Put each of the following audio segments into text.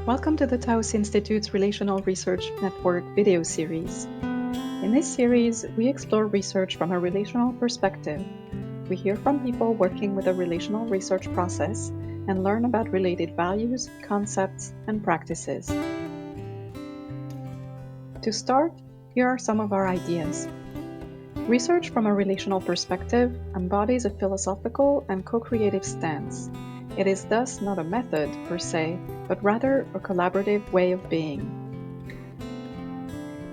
Welcome to the Taos Institute's Relational Research Network video series. In this series, we explore research from a relational perspective. We hear from people working with a relational research process and learn about related values, concepts, and practices. To start, here are some of our ideas. Research from a relational perspective embodies a philosophical and co-creative stance. It is thus not a method, per se, but rather a collaborative way of being.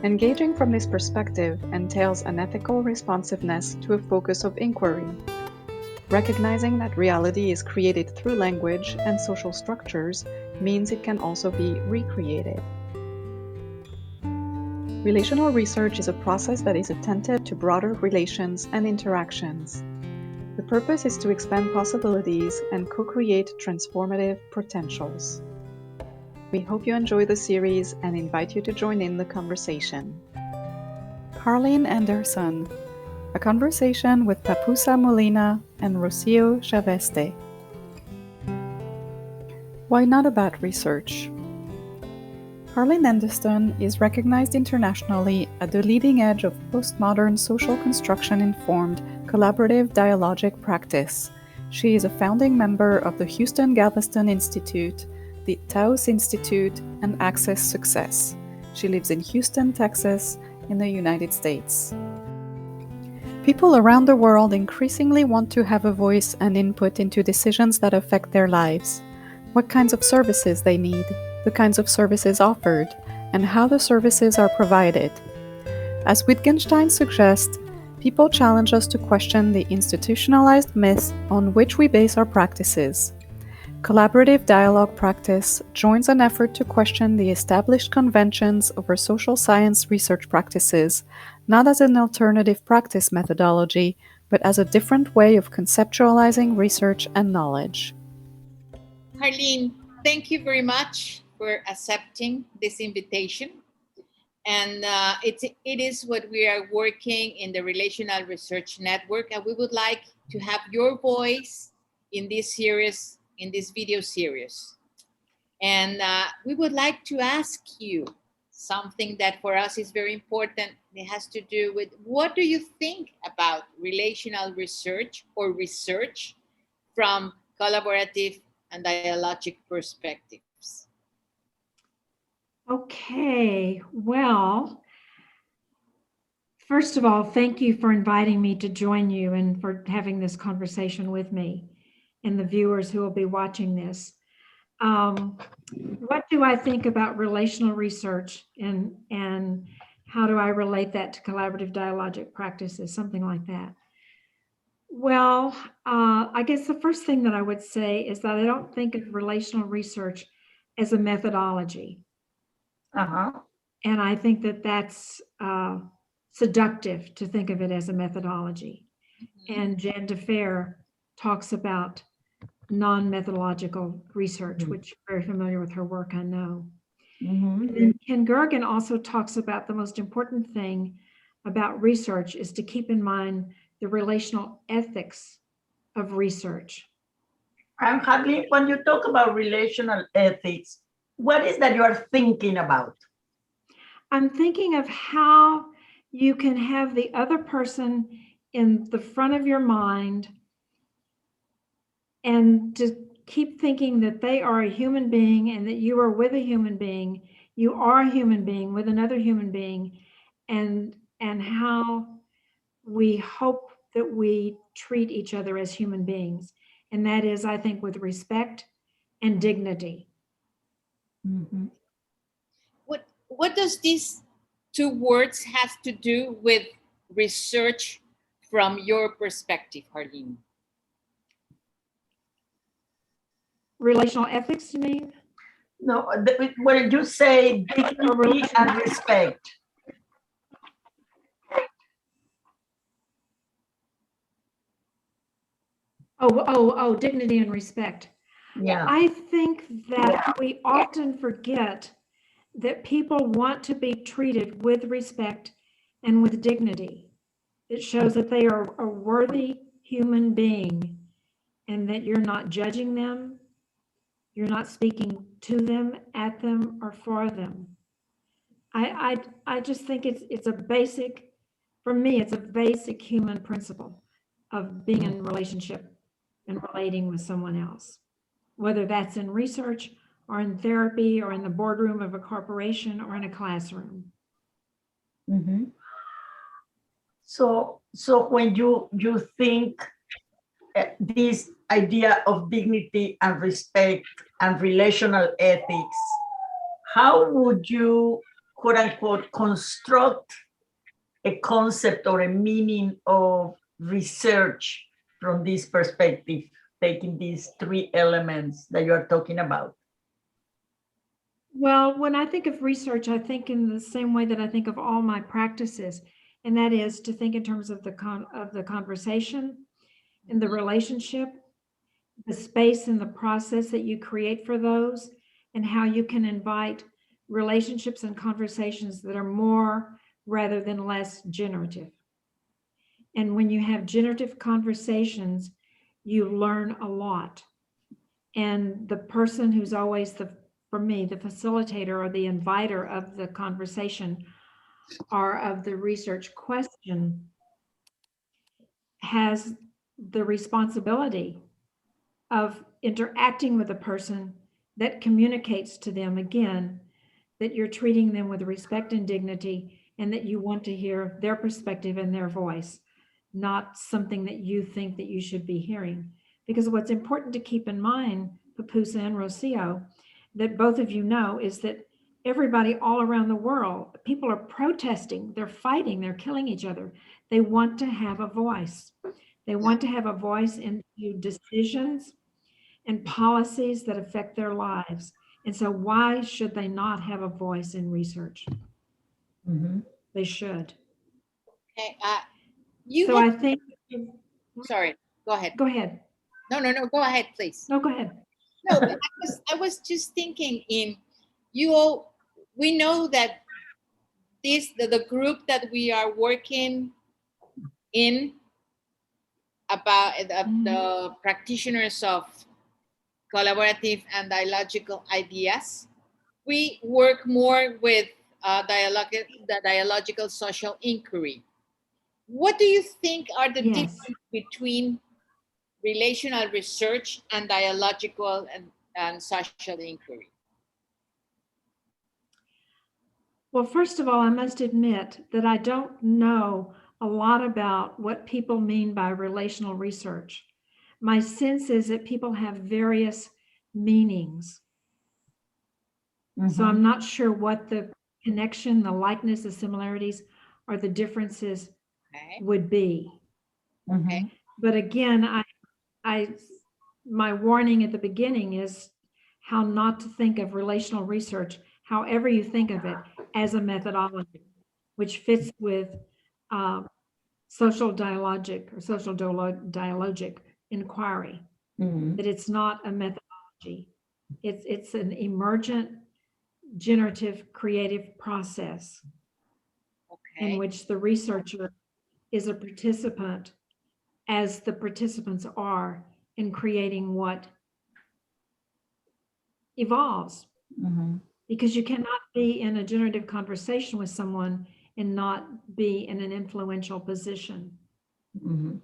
Engaging from this perspective entails an ethical responsiveness to a focus of inquiry. Recognizing that reality is created through language and social structures means it can also be recreated. Relational research is a process that is attentive to broader relations and interactions. The purpose is to expand possibilities and co-create transformative potentials. We hope you enjoy the series and invite you to join in the conversation. Harlene Anderson, a conversation with Papusa Molina and Rocio Chaveste. Why not about research? Harlene Anderson is recognized internationally at the leading edge of postmodern social construction-informed collaborative dialogic practice. She is a founding member of the Houston Galveston Institute, the Taos Institute, and Access Success. She lives in Houston, Texas, in the United States. People around the world increasingly want to have a voice and input into decisions that affect their lives, what kinds of services they need, the kinds of services offered, and how the services are provided. As Wittgenstein suggests, people challenge us to question the institutionalized myths on which we base our practices. Collaborative dialogue practice joins an effort to question the established conventions of our social science research practices, not as an alternative practice methodology, but as a different way of conceptualizing research and knowledge. Harlene, thank you very much for accepting this invitation. And it is what we are working in the Relational Research Network, and we would like to have your voice in this series, in this video series. And we would like to ask you something that for us is very important. It has to do with, what do you think about relational research or research from collaborative and dialogic perspectives? Okay, well, first of all, thank you for inviting me to join you and for having this conversation with me and the viewers who will be watching this. What do I think about relational research and how do I relate that to collaborative dialogic practices, something like that? Well, I guess the first thing that I would say is that I don't think of relational research as a methodology. And I think that that's seductive to think of it as a methodology. And Jan DeFer talks about non-methodological research, which you're very familiar with her work, I know. And Ken Gergen also talks about the most important thing about research is to keep in mind the relational ethics of research. And Harlene, when you talk about relational ethics, what is that you are thinking about? I'm thinking of how you can have the other person in the front of your mind and to keep thinking that they are a human being and that you are with a human being. You are a human being with another human being, and how we hope that we treat each other as human beings. And that is, I think, with respect and dignity. What does these two words have to do with research from your perspective, Harlene? Relational ethics, you mean? No, when you say dignity and respect. Oh, dignity and respect. Yeah. I think that we often forget that people want to be treated with respect and with dignity. It shows that they are a worthy human being and that you're not judging them, You're not speaking to them, at them, or for them. I just think it's a basic, for me, it's a basic human principle of being in relationship and relating with someone else, whether that's in research or in therapy or in the boardroom of a corporation or in a classroom. Mhm. So when you think this idea of dignity and respect and relational ethics, how would you, quote unquote, construct a concept or a meaning of research from this perspective, taking these three elements that you are talking about? Well, when I think of research, I think in the same way that I think of all my practices, and that is to think in terms of the conversation and the relationship, the space and the process that you create for those, and how you can invite relationships and conversations that are more rather than less generative. And when you have generative conversations, you learn a lot. And the person who's always for me, the facilitator or the inviter of the conversation or of the research question has the responsibility of interacting with a person that communicates to them, again, that you're treating them with respect and dignity, and that you want to hear their perspective and their voice, not something that you think that you should be hearing. Because what's important to keep in mind, Papusa and Rocio, that both of you know, is that everybody all around the world, people are protesting, they're fighting, they're killing each other. They want to have a voice. They want to have a voice into decisions and policies that affect their lives. And so why should they not have a voice in research? Mm-hmm. They should. Okay. I think. Sorry, go ahead. Go ahead. No, go ahead, please. No, go ahead. No, I was just thinking we know that the group that we are working in about the practitioners of collaborative and dialogical ideas, we work more with the dialogical social inquiry. What do you think are the differences between relational research and dialogical and social inquiry? Well, first of all, I must admit that I don't know a lot about what people mean by relational research. My sense is that people have various meanings. Mm-hmm. So I'm not sure what the connection, the likeness, the similarities, or the differences would be. Okay. But again, my warning at the beginning is how not to think of relational research, however you think of it, as a methodology, which fits with social dialogic or social dialogic inquiry. Mm-hmm. That it's not a methodology. It's an emergent, generative, creative process in which the researcher is a participant, as the participants are, in creating what evolves. Mm-hmm. Because you cannot be in a generative conversation with someone and not be in an influential position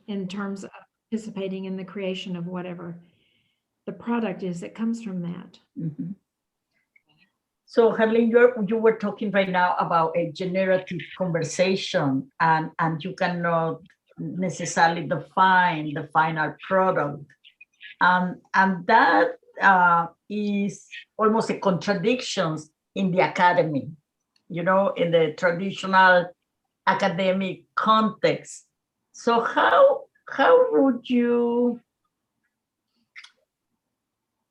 in terms of participating in the creation of whatever the product is that comes from that. Mm-hmm. So, Harlene, you were talking right now about a generative conversation, and you cannot necessarily define the final product. And that is almost a contradiction in the academy, in the traditional academic context. So how would you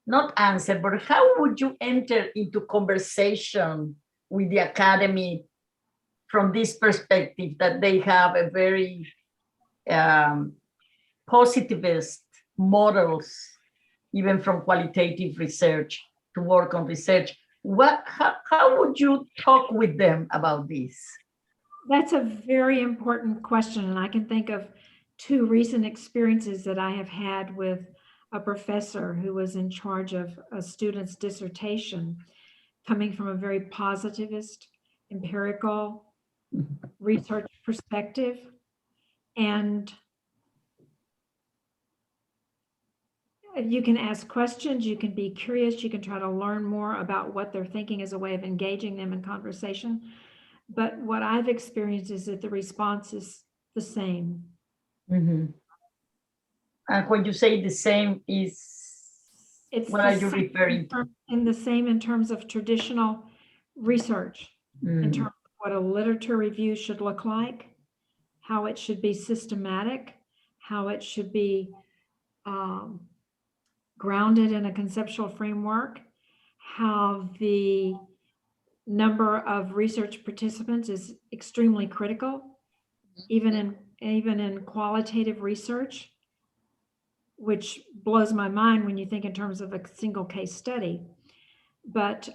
not answer, but how would you enter into conversation with the academy from this perspective that they have a very positivist models, even from qualitative research to work on research? How would you talk with them about this? That's a very important question, and I can think of two recent experiences that I have had with a professor who was in charge of a student's dissertation, coming from a very positivist, empirical research perspective. And you can ask questions, you can be curious, you can try to learn more about what they're thinking as a way of engaging them in conversation. But what I've experienced is that the response is the same. And when you say the same what are you referring to? In the same in terms of traditional research, in terms of what a literature review should look like, how it should be systematic, how it should be grounded in a conceptual framework, how the number of research participants is extremely critical, even in qualitative research, which blows my mind when you think in terms of a single case study. But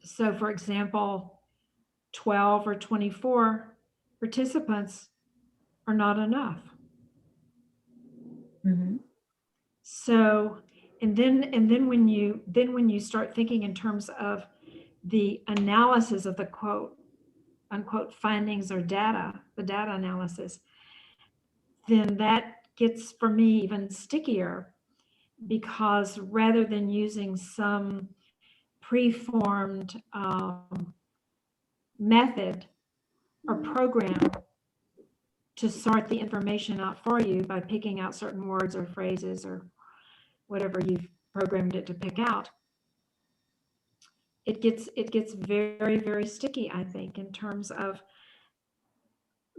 so for example, 12 or 24 participants are not enough. So, and then when you start thinking in terms of the analysis of the quote unquote findings or data, the data analysis, then that gets for me even stickier, because rather than using some preformed method or program to sort the information out for you by picking out certain words or phrases or whatever you've programmed it to pick out, it gets very, very sticky, I think, in terms of,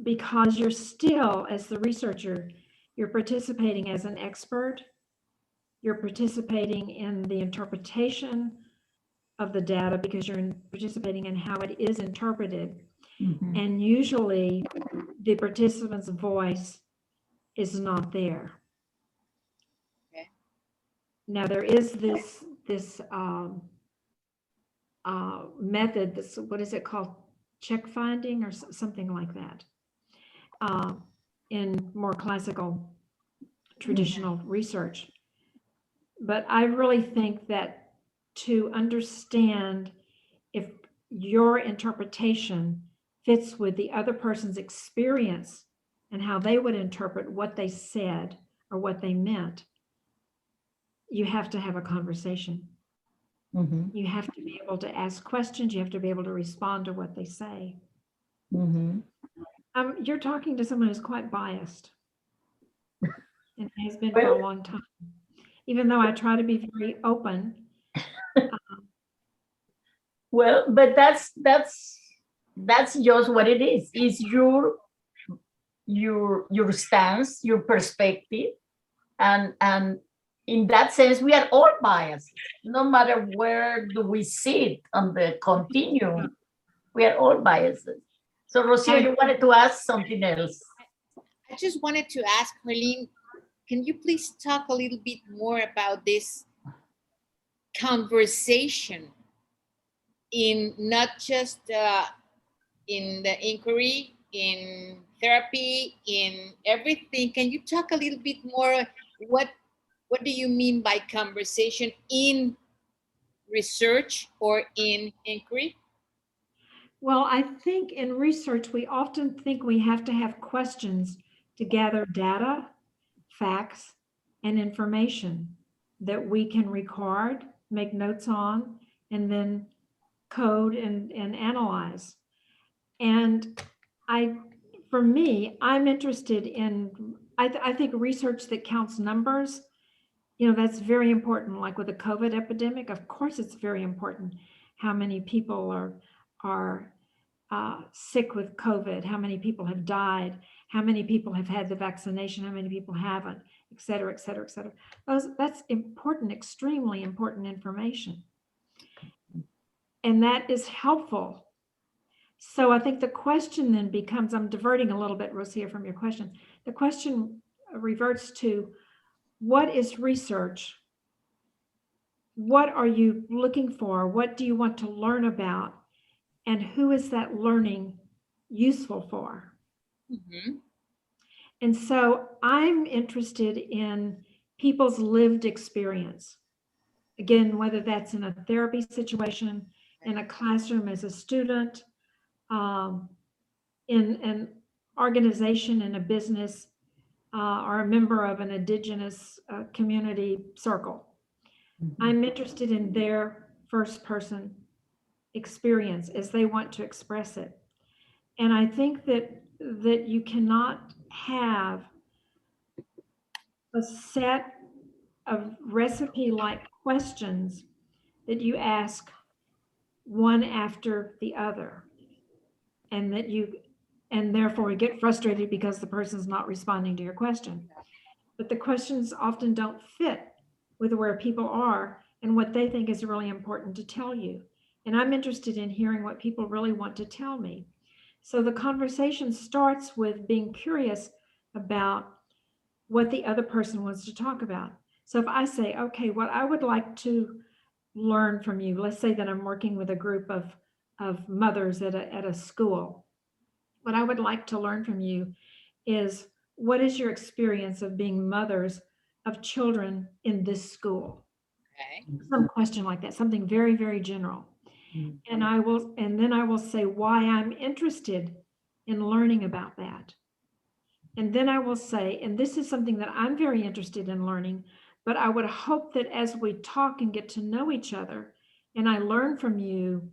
because you're still, as the researcher, you're participating as an expert, you're participating in the interpretation of the data because you're participating in how it is interpreted. And usually the participant's voice is not there. Okay. Now there is this method, this, what is it called? Check finding or something like that. In more classical traditional research. But I really think that to understand if your interpretation fits with the other person's experience and how they would interpret what they said or what they meant, you have to have a conversation. You have to be able to ask questions. You have to be able to respond to what they say. You're talking to someone who's quite biased and has been for a long time, even though I try to be very open. Well, but that's just what it is. It's your stance, your perspective, and in that sense, we are all biased. No matter where do we sit on the continuum, we are all biased. So, Rocio, you wanted to ask something else. I just wanted to ask Harlene, can you please talk a little bit more about this conversation in not just in the inquiry, in therapy, in everything? Can you talk a little bit more? What do you mean by conversation in research or in inquiry? Well, I think in research, we often think we have to have questions to gather data, facts, and information that we can record, make notes on, and then code and analyze. And for me, I'm interested in, I think research that counts numbers, that's very important. Like with the COVID epidemic, of course, it's very important how many people are sick with COVID, how many people have died, how many people have had the vaccination, how many people haven't, et cetera, et cetera, et cetera. That's important, extremely important information. And that is helpful. So I think the question then becomes, I'm diverting a little bit, Rocio, from your question. The question reverts to, what is research? What are you looking for? What do you want to learn about? And who is that learning useful for? And so I'm interested in people's lived experience. Again, whether that's in a therapy situation, in a classroom as a student, in an organization, in a business, or a member of an indigenous community circle. I'm interested in their first person experience as they want to express it. And I think that you cannot have a set of recipe-like questions that you ask one after the other, and therefore you get frustrated because the person's not responding to your question. But the questions often don't fit with where people are and what they think is really important to tell you. And I'm interested in hearing what people really want to tell me. So the conversation starts with being curious about what the other person wants to talk about. So if I say, okay, what I would like to learn from you, let's say that I'm working with a group of mothers at a school. What I would like to learn from you is, what is your experience of being mothers of children in this school? Okay. Some question like that, something very, very general. And then I will say why I'm interested in learning about that. And then I will say, and this is something that I'm very interested in learning, but I would hope that as we talk and get to know each other, and I learn from you,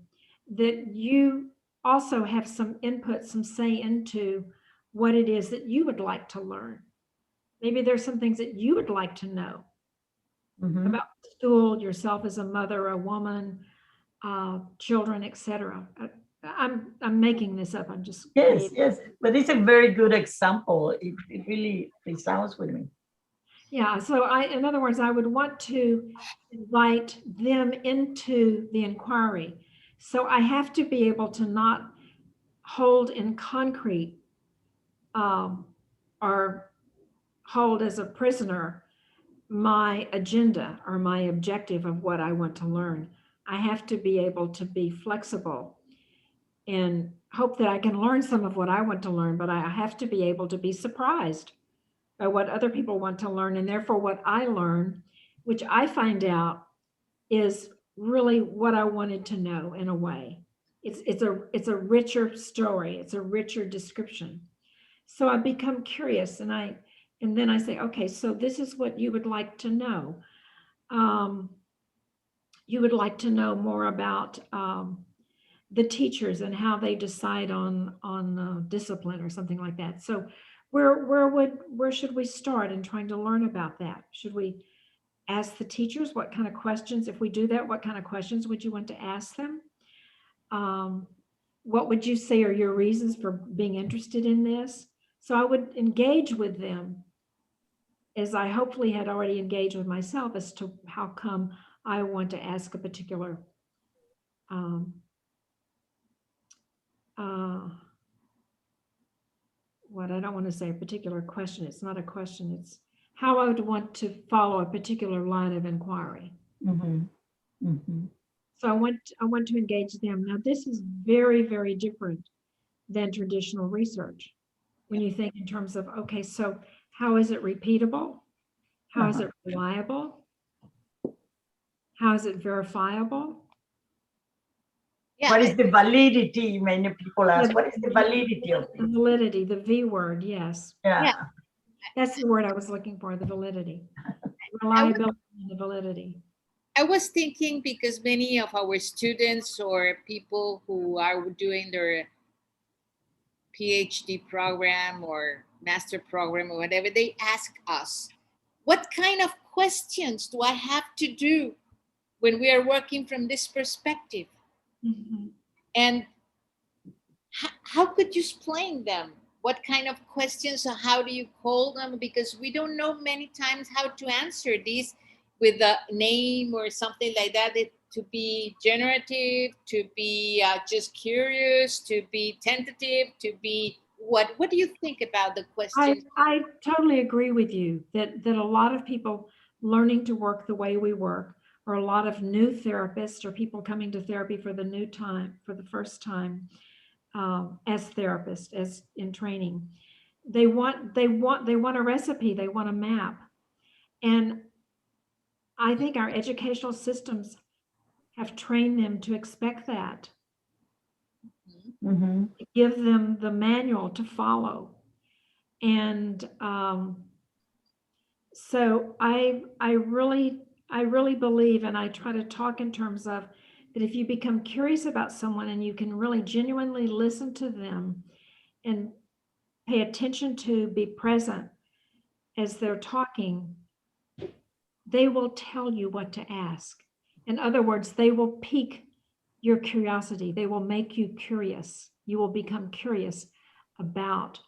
that you also have some input, some say into what it is that you would like to learn. Maybe there's some things that you would like to know about school, yourself as a mother, a woman, children, etc. I'm making this up. I'm just Yes, yes, but it's a very good example. It really resounds with me. Yeah, so in other words, I would want to invite them into the inquiry. So I have to be able to not hold in concrete or hold as a prisoner my agenda or my objective of what I want to learn. I have to be able to be flexible and hope that I can learn some of what I want to learn, but I have to be able to be surprised by what other people want to learn, and therefore what I learn, which I find out is really what I wanted to know in a way. It's a richer story. It's a richer description. So I become curious, and then I say, okay, so this is what you would like to know. You would like to know more about the teachers and how they decide on discipline or something like that. So where should we start in trying to learn about that? Should we ask the teachers what kind of questions? If we do that, what kind of questions would you want to ask them? What would you say are your reasons for being interested in this? So I would engage with them as I hopefully had already engaged with myself as to how come I want to ask a particular what I don't want to say a particular question. It's not a question. It's how I would want to follow a particular line of inquiry. So I want to engage them. Now, this is very, very different than traditional research. When you think in terms of, okay, so how is it repeatable? How is it reliable? How is it verifiable? Yeah. What is the validity? Many people ask, what is the validity of The it? validity, the V word, yes. Yeah. That's the word I was looking for, the validity. Reliability and the validity. I was thinking because many of our students or people who are doing their PhD program or master program or whatever, they ask us, what kind of questions do I have to do when we are working from this perspective? And how could you explain them? What kind of questions or how do you call them? Because we don't know many times how to answer these with a name or something like that. To be generative, to be just curious, to be tentative, to be what? What do you think about the questions? I totally agree with you that a lot of people learning to work the way we work, or a lot of new therapists or people coming to therapy for the first time as therapists, as in training, they want a recipe, they want a map. And I think our educational systems have trained them to expect that, Mm-hmm. give them the manual to follow. And so I really believe, and I try to talk in terms of that if you become curious about someone and you can really genuinely listen to them and pay attention to be present as they're talking, they will tell you what to ask. In other words, they will pique your curiosity. They will make you curious. You will become curious about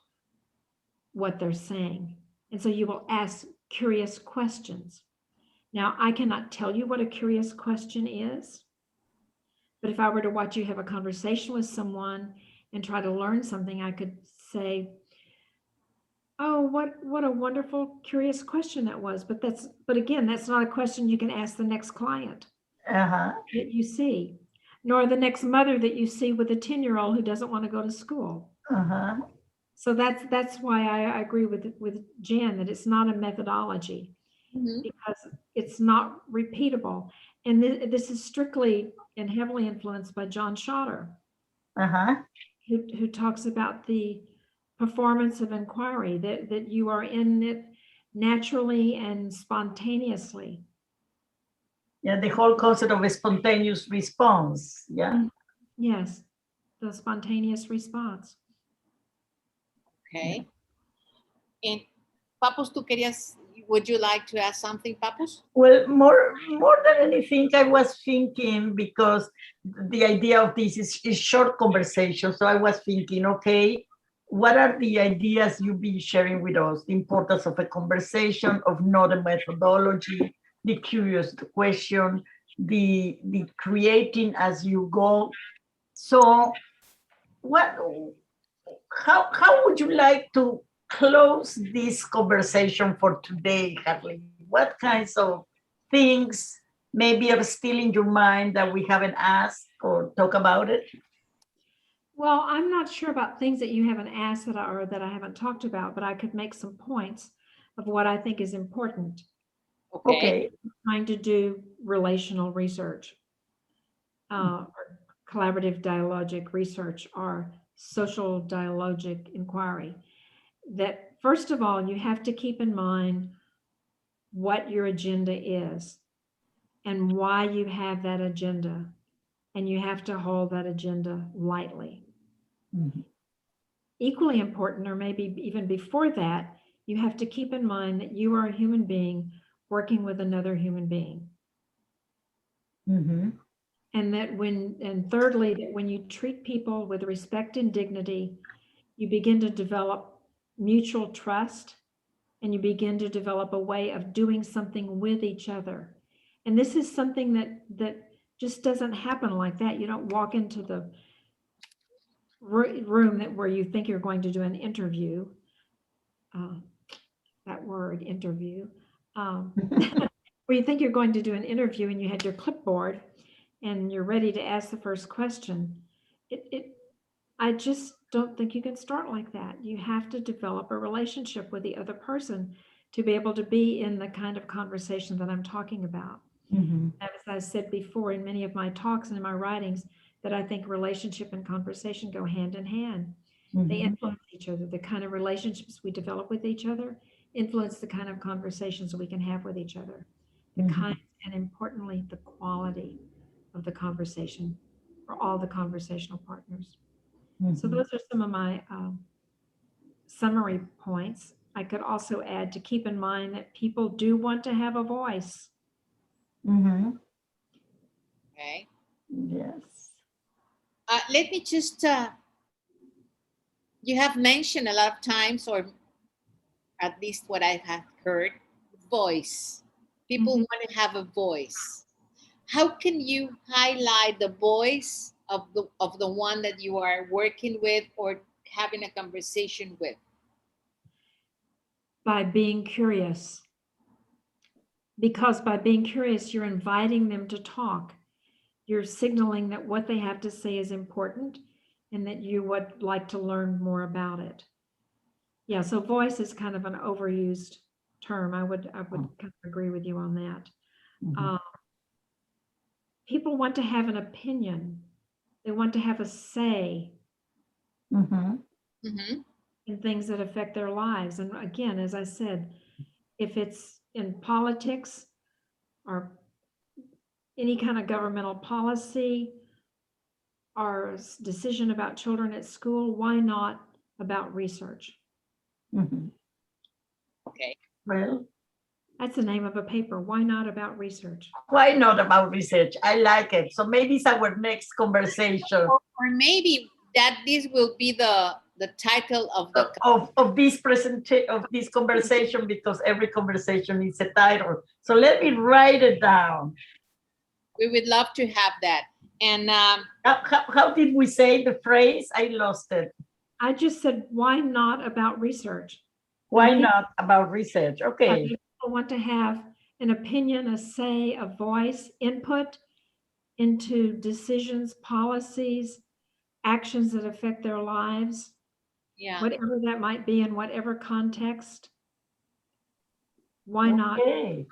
what they're saying. And so you will ask curious questions. Now, I cannot tell you what a curious question is, but if I were to watch you have a conversation with someone and try to learn something, I could say, oh, what a wonderful, curious question that was. But again, that's not a question you can ask the next client Uh-huh. that you see, nor the next mother that you see with a 10-year-old who doesn't want to go to school. Uh-huh. So that's why I agree with Jan that it's not a methodology, because it's not repeatable. And this is strictly and heavily influenced by John Schotter, Uh-huh. who talks about the performance of inquiry, that you are in it naturally and spontaneously. Yeah, the whole concept of a spontaneous response. Yeah. Yes, the spontaneous response. Okay. And Papus, would you like to ask something, Papus? Well, more than anything, I was thinking, because the idea of this is short conversation. So I was thinking, okay, what are the ideas you've been sharing with us? The importance of a conversation, of not a methodology, the curious question, the creating as you go. So how would you like to close this conversation for today, Harlene? What kinds of things maybe are still in your mind that we haven't asked or talk about it? Well, I'm not sure about things that you haven't asked that I haven't talked about, but I could make some points of what I think is important. Okay. Trying to do relational research, or collaborative dialogic research, or social dialogic inquiry. That first of all, you have to keep in mind what your agenda is and why you have that agenda. And you have to hold that agenda lightly. Mm-hmm. Equally important, or maybe even before that, you have to keep in mind that you are a human being working with another human being. Mm-hmm. And thirdly, that when you treat people with respect and dignity, you begin to develop mutual trust, and you begin to develop a way of doing something with each other. And this is something that just doesn't happen like that. You don't walk into the room where you think you're going to do an interview. That word, interview. Where you think you're going to do an interview and you had your clipboard and you're ready to ask the first question. I just don't think you can start like that. You have to develop a relationship with the other person to be able to be in the kind of conversation that I'm talking about. Mm-hmm. As I said before in many of my talks and in my writings, that I think relationship and conversation go hand in hand. Mm-hmm. They influence each other. The kind of relationships we develop with each other influence the kind of conversations we can have with each other. The kind, and importantly, the quality of the conversation for all the conversational partners. Mm-hmm. So those are some of my summary points. I could also add to keep in mind that people do want to have a voice. Mm-hmm. Okay. Yes. Let me just, you have mentioned a lot of times, or at least what I have heard, voice. People want to have a voice. How can you highlight the voice of the one that you are working with or having a conversation with? By being curious. Because by being curious, you're inviting them to talk. You're signaling that what they have to say is important and that you would like to learn more about it. Yeah, so voice is kind of an overused term. I would kind of agree with you on that. Mhm. People want to have an opinion. They want to have a say Mhm. Mm-hmm. in things that affect their lives. And again, as I said, if it's in politics or any kind of governmental policy or decision about children at school, why not about research? Mhm. Okay. Well, That's the name of a paper. Why not about research? why not about research? I like it. So maybe it's our next conversation Or maybe that this will be the title of the of this presentation, of this conversation, because every conversation needs a title. So let me write it down. we would love to have that. And How did we say the phrase? I lost it. I just said, why not about research? Why When people- not about research? Okay. People want to have an opinion, a say, a voice, input into decisions, policies, actions that affect their lives, yeah, whatever that might be in whatever context. Why not? Okay.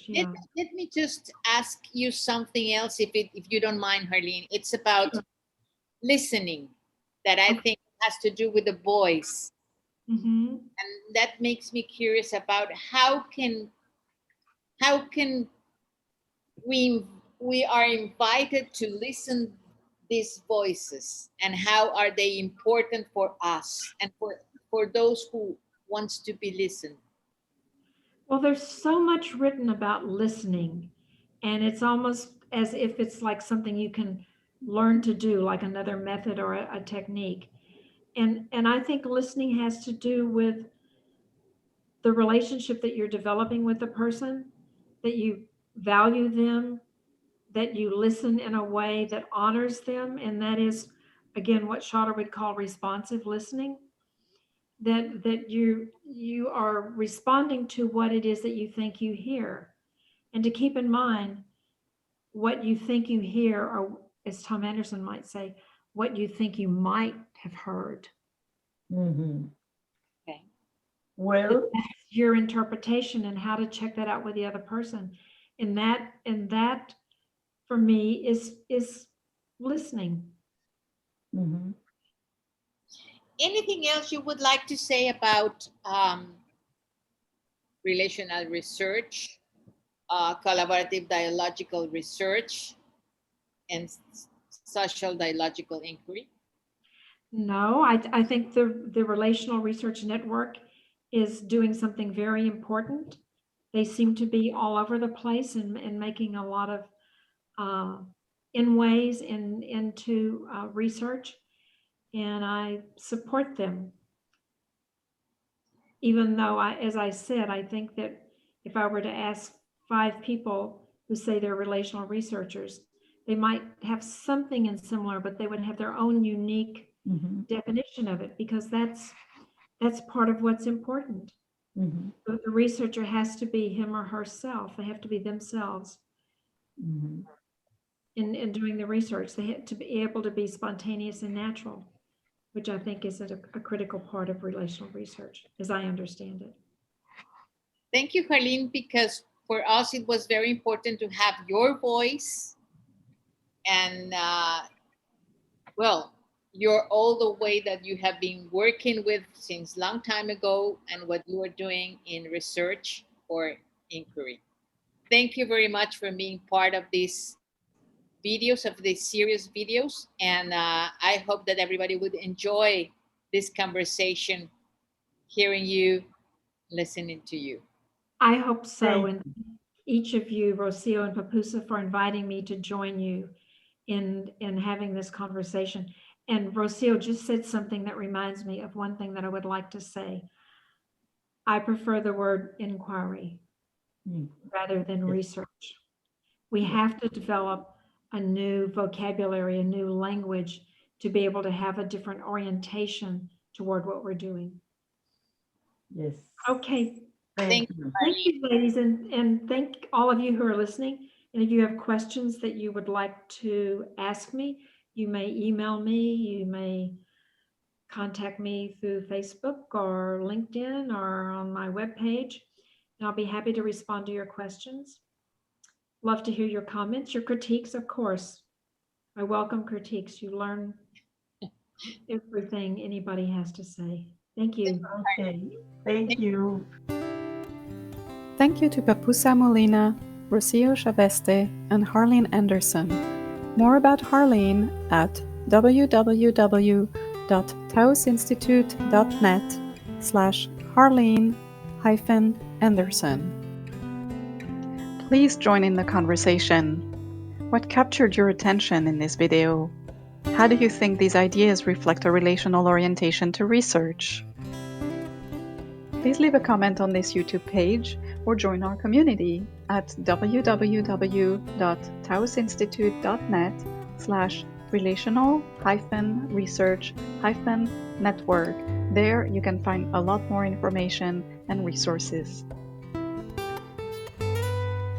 Yeah. let me just ask you something else, if you don't mind, Harlene. It's about listening, that I Okay. think has to do with the voice, Mm-hmm. and that makes me curious about how can we are invited to listen these voices, and how are they important for us and for those who wants to be listened. Well, there's so much written about listening, and it's almost as if it's like something you can learn to do, like another method or a technique. And I think listening has to do with the relationship that you're developing with the person, that you value them, that you listen in a way that honors them, and that is, again, what Schotter would call responsive listening. That you are responding to what it is that you think you hear, and to keep in mind what you think you hear, or as Tom Anderson might say, what you think you might have heard. Mhm. Okay. Well, That's your interpretation, and how to check that out with the other person. And that for me is listening. mhm. Anything else you would like to say about relational research, collaborative dialogical research, and social dialogical inquiry? No, I think the Relational Research Network is doing something very important. They seem to be all over the place and making a lot of inways into research, and I support them. Even though, as I said, I think that if I were to ask 5 people who say they're relational researchers, they might have something in similar, but they would have their own unique Mhm. definition of it, because that's part of what's important. Mhm. The researcher has to be him or herself. They have to be themselves Mhm. in doing the research. They have to be able to be spontaneous and natural, which I think is a critical part of relational research, as I understand it. Thank you, Harlene, because for us it was very important to have your voice, and well, your all the way that you have been working with since long time ago, and what you are doing in research or inquiry. Thank you very much for being part of these videos, of these serious videos, and I hope that everybody would enjoy this conversation, hearing you, listening to you. I hope so. Thank And each of you, Rocio and Papusa, for inviting me to join you in having this conversation. And Rocio just said something that reminds me of one thing that I would like to say. I prefer the word inquiry you. rather than Yes. research. We Yes. have to develop a new vocabulary, a new language, to be able to have a different orientation toward what we're doing. Yes. Okay. Thank Thank you. Thank you, ladies, and thank all of you who are listening. And if you have questions that you would like to ask me, you may email me, you may contact me through Facebook or LinkedIn or on my webpage. And I'll be happy to respond to your questions. Love to hear your comments, your critiques, of course. I welcome critiques. You learn everything anybody has to say. Thank you. Okay, thank you. Thank you to Papusa Molina, Rocio Chaveste, and Harlene Anderson. More about Harlene at www.taosinstitute.net/Harlene-Anderson. Please join in the conversation. What captured your attention in this video? How do you think these ideas reflect a relational orientation to research? Please leave a comment on this YouTube page or join our community at www.taosinstitute.net/relational-research-network. There you can find a lot more information and resources.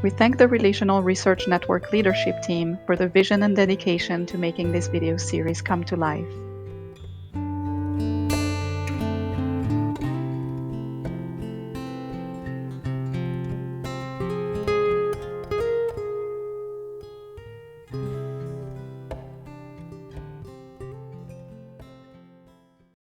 We thank the Relational Research Network leadership team for the vision and dedication to making this video series come to life.